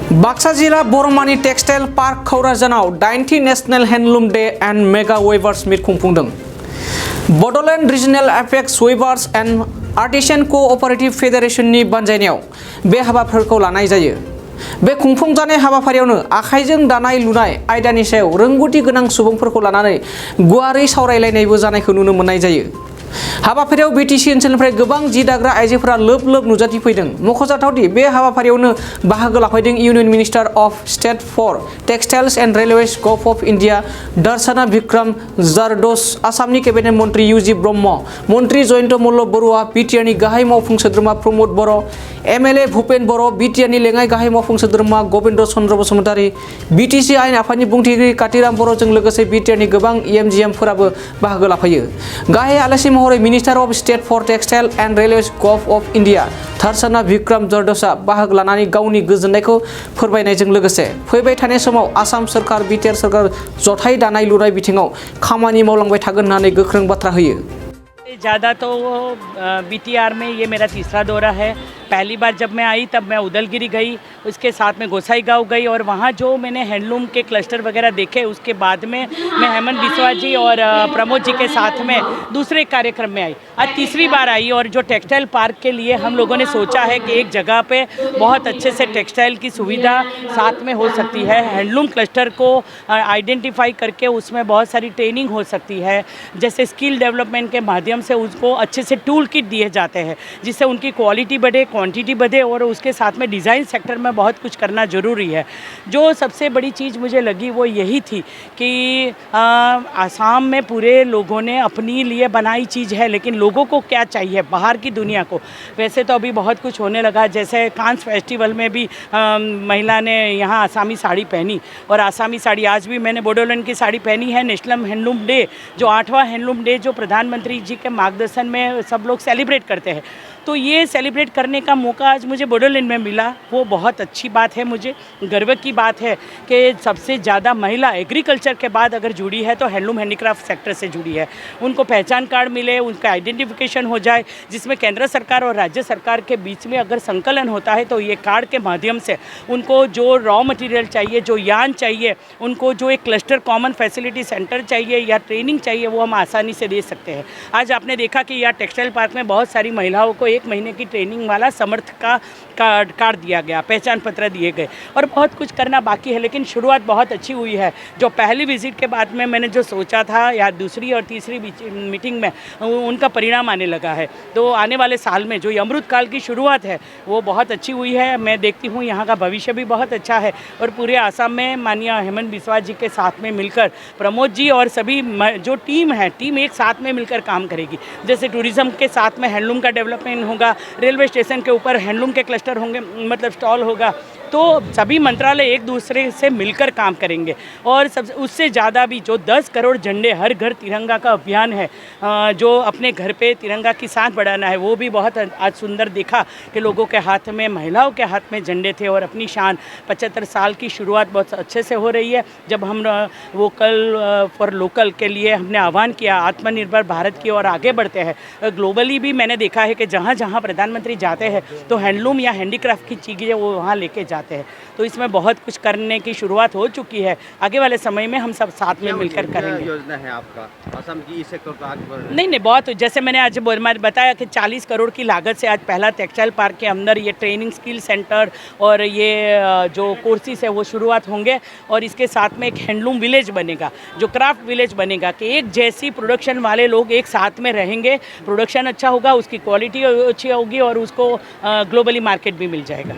बाक्सा जिला बरमानि textile park क'क्राझाराव 90 national handloom day and mega weavers meet खुंफुंदों। Bodoland regional apex weavers and artisan cooperative फेडारेशननि बानजायनायाव बे हाबाफारिखौ लानाय जायो। बे खुंफुंजानाय हाबाफारियावनो आखाइजों दानाय लुनाय आयदानि सायाव रोंगौथि गोनां सुबुंफोरखौ लानानै गुवारै सावरायलायनायबो जानायखौ नुनो मोननाय जायो। हाबाफारियाव बिटिसि ओनसोलनिफ्राय गोबां जि दाग्रा आइजोफोरा लोब लोब नुजाथिफैदों। मख'जाथावदि बे हाबाफारियावनो बाहागो लाफैदों union minister of state for textiles and railways govt of India Darshana Bikram Jardosh, आसामनि केबिनेट मन्त्रि इउजि ब्रह्म, मन्त्रि जयन्त मल्ल बरुवा, बिटिआरनि गाहाय मावफुं सोद्रोमा प्रमद बर', एमएलए भुपेन बर', बिटिआरनि लेङाइ गाहाय मावफुं सोद्रोमा गबिन्द चन्द्र बसुमतारी, बिटिसि आयेन आफादनि बुंथिगिरि कातिराम बर'जों लोगोसे बिटिआरनि गोबां इएमजिएमफोराबो बाहागो लाफैयो। गाहाय आलासि महरै minister of state for textile and railways govt of India Darshana Bikram जारदोसआ बाहागो लानानै गावनि गोजोननायखौ फोरमायनायजों लोगोसे फैबाय थानाय समाव आसाम सरकार बिटिआर सरकार जथाय दानाय लुनाय बिथिङाव खामानि मावलांबाय थागोन होननानै गोख्रों बाथ्रा होयो। ज़्यादा तो बीटीआर में ये मेरा तीसरा दौरा है। पहली बार जब मैं आई तब मैं उदलगिरी गई, उसके साथ में गोसाईगांव गई और वहाँ जो मैंने हैंडलूम के क्लस्टर वगैरह देखे, उसके बाद में मैं हेमंत बिस्वा जी और प्रमोद जी के साथ में दूसरे कार्यक्रम में आई। आज तीसरी बार आई और जो टेक्सटाइल पार्क के लिए हम लोगों ने सोचा है कि एक जगह पे बहुत अच्छे से टेक्सटाइल की सुविधा साथ में हो सकती है। हैंडलूम क्लस्टर को आइडेंटिफाई करके उसमें बहुत सारी ट्रेनिंग हो सकती है, जैसे स्किल डेवलपमेंट के माध्यम से उसको अच्छे से टूल किट दिए जाते हैं जिससे उनकी क्वालिटी बढ़े, क्वांटिटी बढ़े और उसके साथ में डिज़ाइन सेक्टर में बहुत कुछ करना ज़रूरी है। जो सबसे बड़ी चीज़ मुझे लगी वो यही थी कि आसाम में पूरे लोगों ने अपनी लिए बनाई चीज़ है, लेकिन लोगों को क्या चाहिए बाहर की दुनिया को। वैसे तो अभी बहुत कुछ होने लगा, जैसे कांस फेस्टिवल में भी महिला ने यहाँ आसामी साड़ी पहनी और आसामी साड़ी आज भी मैंने बोडोलैंड की साड़ी पहनी है। नेशनल हैंडलूम डे जो 8वां हैंडलूम डे जो प्रधानमंत्री जी के मार्गदर्शन में सब लोग सेलिब्रेट करते हैं, तो ये सेलिब्रेट करने का मौका आज मुझे बोडोलैंड में मिला, वो बहुत अच्छी बात है। मुझे गर्व की बात है कि सबसे ज़्यादा महिला एग्रीकल्चर के बाद अगर जुड़ी है तो हैंडलूम हैंडीक्राफ्ट सेक्टर से जुड़ी है। उनको पहचान कार्ड मिले, उनका आइडेंटिफिकेशन हो जाए, जिसमें केंद्र सरकार और राज्य सरकार के बीच में अगर संकलन होता है तो ये कार्ड के माध्यम से उनको जो रॉ मटेरियल चाहिए, जो यान चाहिए, उनको जो एक क्लस्टर कॉमन फैसिलिटी सेंटर चाहिए या ट्रेनिंग चाहिए, वो हम आसानी से दे सकते हैं। आज आपने देखा कि यहाँ टेक्सटाइल पार्क में बहुत सारी महिलाओं को 1 महीने की ट्रेनिंग वाला समर्थ का कार्ड दिया गया, पहचान पत्र दिए गए और बहुत कुछ करना बाकी है, लेकिन शुरुआत बहुत अच्छी हुई है। जो पहली विजिट के बाद में मैंने जो सोचा था या दूसरी और तीसरी मीटिंग में उनका परिणाम आने लगा है। तो आने वाले साल में जो अमृत काल की शुरुआत है वो बहुत अच्छी हुई है। मैं देखती हूँ यहाँ का भविष्य भी बहुत अच्छा है और पूरे आसाम में माननीय हेमंत बिस्वा जी के साथ में मिलकर प्रमोद जी और सभी जो टीम है, टीम एक साथ में मिलकर काम करेगी। जैसे टूरिज़्म के साथ में हैंडलूम का डेवलपमेंट होगा, रेलवे स्टेशन के ऊपर हैंडलूम के क्लस्टर होंगे, मतलब स्टॉल होगा, तो सभी मंत्रालय एक दूसरे से मिलकर काम करेंगे। और सब उससे ज़्यादा भी जो 10 करोड़ झंडे हर घर तिरंगा का अभियान है, जो अपने घर पे तिरंगा की सांस बढ़ाना है, वो भी बहुत आज सुंदर देखा कि लोगों के हाथ में, महिलाओं के हाथ में झंडे थे और अपनी शान 75 साल की शुरुआत बहुत अच्छे से हो रही है। जब हम वोकल फॉर लोकल के लिए हमने आह्वान किया, आत्मनिर्भर भारत की ओर आगे बढ़ते हैं। ग्लोबली भी मैंने देखा है कि जहाँ जहाँ प्रधानमंत्री जाते हैं तो हैंडलूम या हैंडीक्राफ्ट की चीज़ें वो वहाँ लेके जाते हैं। तो इसमें बहुत कुछ करने की शुरुआत हो चुकी है। आगे वाले समय में हम सब साथ में मिलकर करेंगे। योजना है आपका असम की इस सेक्टर को आगे बढ़ाने? नहीं, बहुत, जैसे मैंने आज बताया कि 40 करोड़ की लागत से आज पहला टेक्सटाइल पार्क के अंदर ये ट्रेनिंग स्किल सेंटर और ये जो कोर्सेस है वो शुरुआत होंगे और इसके साथ में एक हैंडलूम विलेज बनेगा, जो क्राफ्ट विलेज बनेगा कि एक जैसी प्रोडक्शन वाले लोग एक साथ में रहेंगे, प्रोडक्शन अच्छा होगा, उसकी क्वालिटी अच्छी होगी और उसको ग्लोबली मार्केट भी मिल जाएगा।